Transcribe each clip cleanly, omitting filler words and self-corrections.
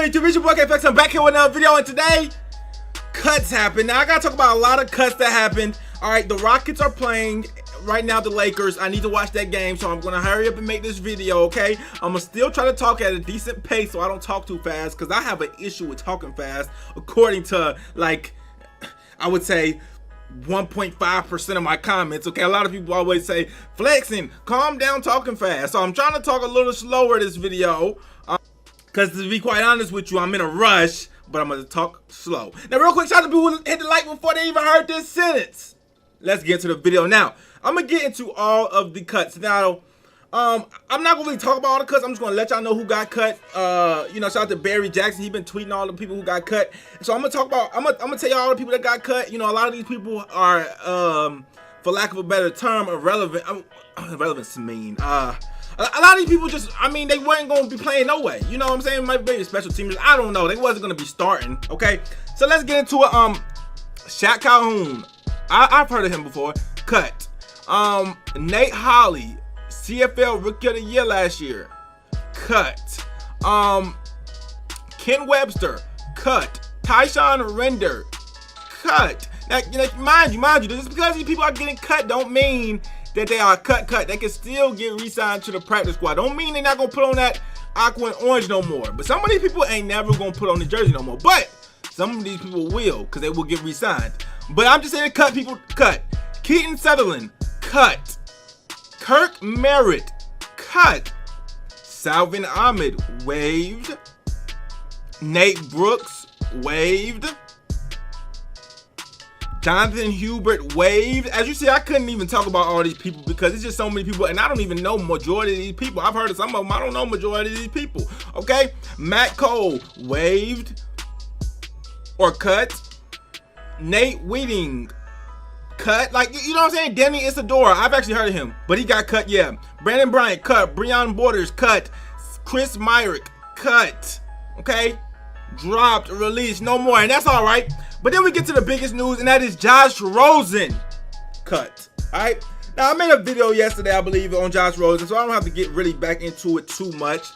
good YouTube? It's your boy K-Flex. I'm back here with another video, and today, cuts happen. Now, I gotta talk about a lot of cuts that happened. Alright, the Rockets are playing right now the Lakers. I need to watch that game, so I'm gonna hurry up and make this video, okay? I'm gonna still try to talk at a decent pace so I don't talk too fast, because I have an issue with talking fast, according to, like, I would say 1.5% of my comments. Okay, a lot of people always say, flexing, calm down talking fast. So I'm trying to talk a little slower this video, because to be quite honest with you, I'm in a rush, but I'm going to talk slow. Now, real quick, shout out to people who hit the like before they even heard this sentence. Let's get into the video. Now, I'm going to get into all of the cuts. Now, I'm not going to really talk about all the cuts. I'm just going to let y'all know who got cut. Shout out to Barry Jackson. He's been tweeting all the people who got cut. So I'm going to talk about, I'm going to tell you all the people that got cut. You know, a lot of these people are, for lack of a better term, irrelevant. Irrelevant's mean. A lot of these people just, I mean, they weren't going to be playing no way. You know what I'm saying? Might be special teamers. I don't know. They wasn't going to be starting. Okay. So let's get into it. Shaq Calhoun. I've heard of him before. Cut. Nate Holley, CFL Rookie of the Year last year. Cut. Ken Webster. Cut. Tyshawn Render. Cut. Now, mind you, just because these people are getting cut don't mean that they are cut. They can still get re-signed to the practice squad. Don't mean they're not gonna put on that aqua and orange no more. But some of these people ain't never gonna put on the jersey no more. But some of these people will, because they will get re-signed. But I'm just saying, cut people, cut. Keaton Sutherland, cut. Kirk Merritt, cut. Salvin Ahmed, waived. Nate Brooks, waived. Jonathan Hubert, waived. As you see, I couldn't even talk about all these people because it's just so many people, and I don't even know majority of these people. I've heard of some of them. I don't know majority of these people. Okay, Matt Cole, waived or cut. Nate Whiting, cut. Like, you know what I'm saying? Danny Isadora, I've actually heard of him, but he got cut. Yeah. Brandon Bryant, cut. Breon Borders, cut. Chris Myrick, cut. Okay, dropped, released, no more, and that's all right. But then we get to the biggest news, and that is Josh Rosen cut. Alright. Now, I made a video yesterday, I believe, on Josh Rosen, so I don't have to get really back into it too much.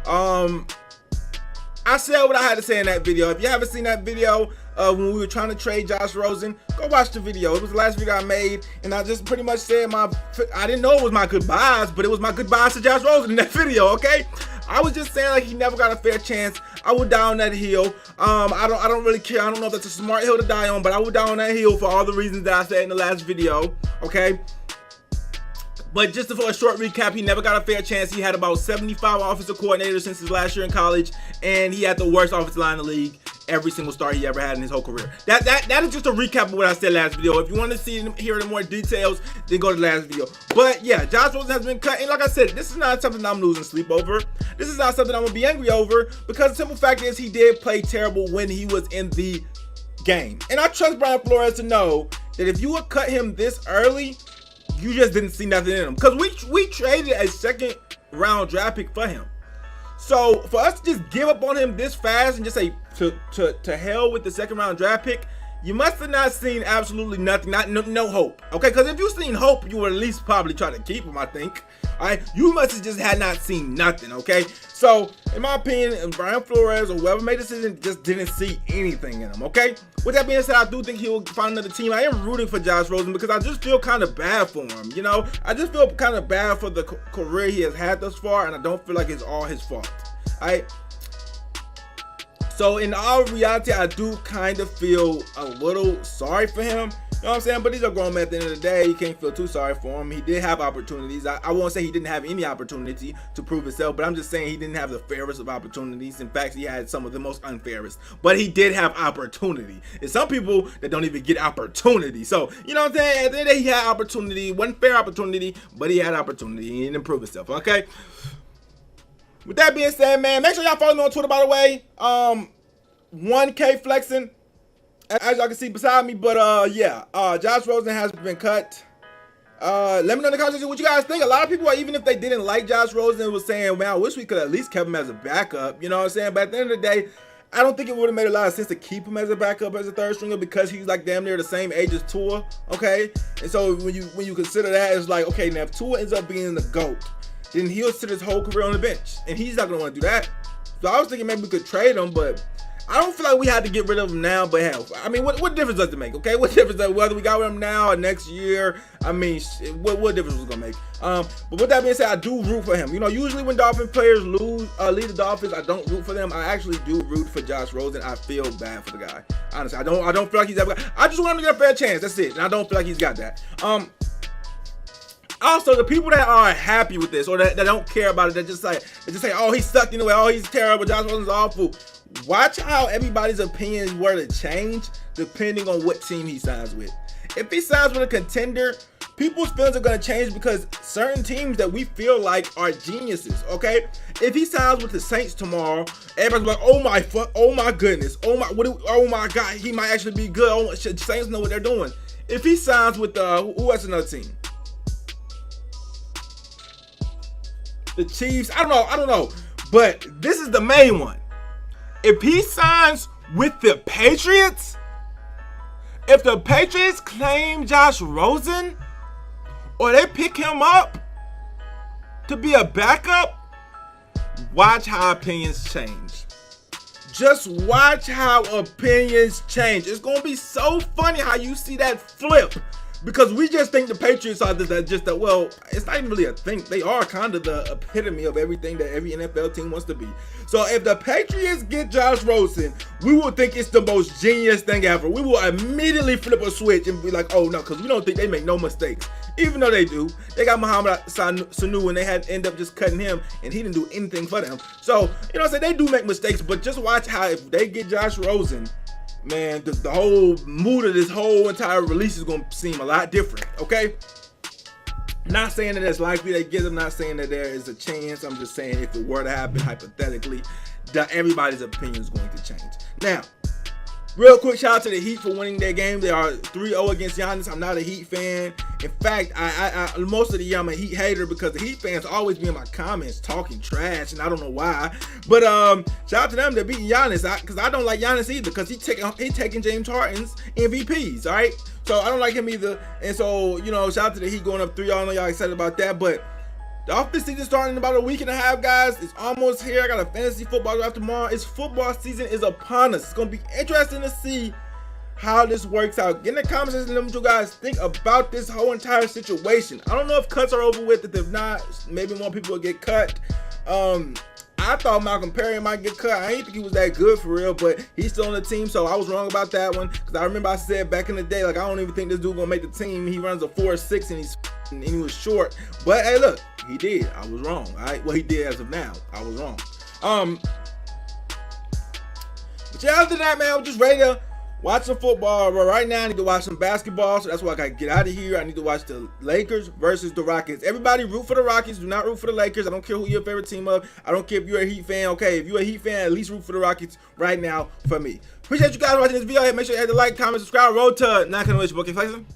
I said what I had to say in that video. If you haven't seen that video when we were trying to trade Josh Rosen, go watch the video. It was the last video I made, and I just pretty much said I didn't know it was my goodbyes, but it was my goodbyes to Josh Rosen in that video, okay? I was just saying, like, he never got a fair chance. I would die on that hill. I don't really care. I don't know if that's a smart hill to die on, but I would die on that hill for all the reasons that I said in the last video, okay? But just for a short recap, he never got a fair chance. He had about 75 offensive coordinators since his last year in college, and he had the worst offensive line in the league every single start he ever had in his whole career. That is just a recap of what I said last video. If you want to hear more details, then go to the last video. But yeah, Josh Rosen has been cut, and like I said, this is not something I'm losing sleep over. This is not something I'm gonna be angry over, because the simple fact is he did play terrible when he was in the game. And I trust Brian Flores to know that if you would cut him this early, you just didn't see nothing in him, because we traded a second round draft pick for him. So for us to just give up on him this fast and just say to hell with the second round draft pick, you must have not seen absolutely nothing, no hope. Okay, because if you seen hope, you would at least probably try to keep him, I think. All right, you must have just had not seen nothing. Okay, so in my opinion, Brian Flores or whoever made the decision just didn't see anything in him. Okay, with that being said, I do think he will find another team. I am rooting for Josh Rosen because I just feel kind of bad for him. You know, I just feel kind of bad for the career he has had thus far, and I don't feel like it's all his fault. All right. So in all reality, I do kind of feel a little sorry for him. You know what I'm saying? But he's a grown man at the end of the day. You can't feel too sorry for him. He did have opportunities. I won't say he didn't have any opportunity to prove himself, but I'm just saying he didn't have the fairest of opportunities. In fact, he had some of the most unfairest. But he did have opportunity. There's some people that don't even get opportunity. So, you know what I'm saying? At the end of the day, he had opportunity. Wasn't fair opportunity, but he had opportunity. He didn't prove himself, okay? With that being said, man, make sure y'all follow me on Twitter, by the way. 1K flexing, as y'all can see beside me. But yeah, Josh Rosen has been cut. Let me know in the comments what you guys think. A lot of people, even if they didn't like Josh Rosen, was saying, man, I wish we could at least kept him as a backup. You know what I'm saying? But at the end of the day, I don't think it would have made a lot of sense to keep him as a backup, as a third stringer, because he's like damn near the same age as Tua. Okay, and so when you consider that, it's like, okay, now if Tua ends up being the GOAT, then he'll sit his whole career on the bench, and he's not gonna want to do that. So I was thinking maybe we could trade him, but I don't feel like we had to get rid of him now. But hell, I mean, what difference does it make? Okay, what difference does whether we got rid of him now or next year? I mean, what difference was it gonna make? But with that being said, I do root for him. You know, usually when Dolphin players lead the Dolphins, I don't root for them. I actually do root for Josh Rosen. I feel bad for the guy. Honestly, I don't feel like he's ever. I just want him to get a fair chance. That's it. And I don't feel like he's got that. Also, the people that are happy with this or that don't care about it, they just say, oh, he sucked anyway, oh, he's terrible, Josh Rosen's awful. Watch how everybody's opinions were to change depending on what team he signs with. If he signs with a contender, people's feelings are going to change because certain teams that we feel like are geniuses, okay? If he signs with the Saints tomorrow, everybody's like, oh my goodness, oh my God, he might actually be good. Oh, Saints know what they're doing. If he signs with who else another team? The Chiefs, I don't know, but this is the main one. If he signs with the Patriots, if the Patriots claim Josh Rosen, or they pick him up to be a backup, watch how opinions change. Just watch how opinions change. It's gonna be so funny how you see that flip. Because we just think the Patriots are well, it's not even really a think. They are kind of the epitome of everything that every NFL team wants to be. So if the Patriots get Josh Rosen, we will think it's the most genius thing ever. We will immediately flip a switch and be like, oh no, because we don't think they make no mistakes. Even though they do. They got Mohamed Sanu and they had to end up just cutting him and he didn't do anything for them. So, you know what I'm saying? They do make mistakes, but just watch how if they get Josh Rosen, man, the whole mood of this whole entire release is going to seem a lot different, okay? Not saying that it's likely they get them, not saying that there is a chance. I'm just saying if it were to happen, hypothetically, that everybody's opinion is going to change. Now, real quick shout out to the Heat for winning their game. They are 3-0 against Giannis. I'm not a Heat fan. In fact, I most of the year I'm a Heat hater because the Heat fans always be in my comments talking trash, and I don't know why. But shout out to them. They're beating Giannis because I don't like Giannis either because he taking James Harden's MVPs. All right, so I don't like him either. And so you know, shout out to the Heat going up 3-0. I know y'all excited about that, but the off-season season starting in about a week and a half, guys. It's almost here. I got a fantasy football draft tomorrow. It's football season is upon us. It's gonna be interesting to see how this works out. Get in the comments and let me know what you guys think about this whole entire situation. I don't know if cuts are over with. If not, maybe more people will get cut. I thought Malcolm Perry might get cut. I didn't think he was that good for real, but he's still on the team, so I was wrong about that one. Because I remember I said back in the day, like, I don't even think this dude gonna make the team. He runs a 4.6 and he was short. But hey, look, he did. I was wrong. All right, well, he did as of now. I was wrong. But yeah, other than that, man, I'm just ready to watch some football. But right now, I need to watch some basketball, so that's why I gotta get out of here. I need to watch the Lakers versus the Rockets. Everybody root for the Rockets. Do not root for the Lakers. I don't care who your favorite team of. I don't care if you're a Heat fan. Okay, if you're a Heat fan, at least root for the Rockets right now for me. Appreciate you guys watching this video. Hey, make sure you hit the like, comment, subscribe. Road to 9 Flexing.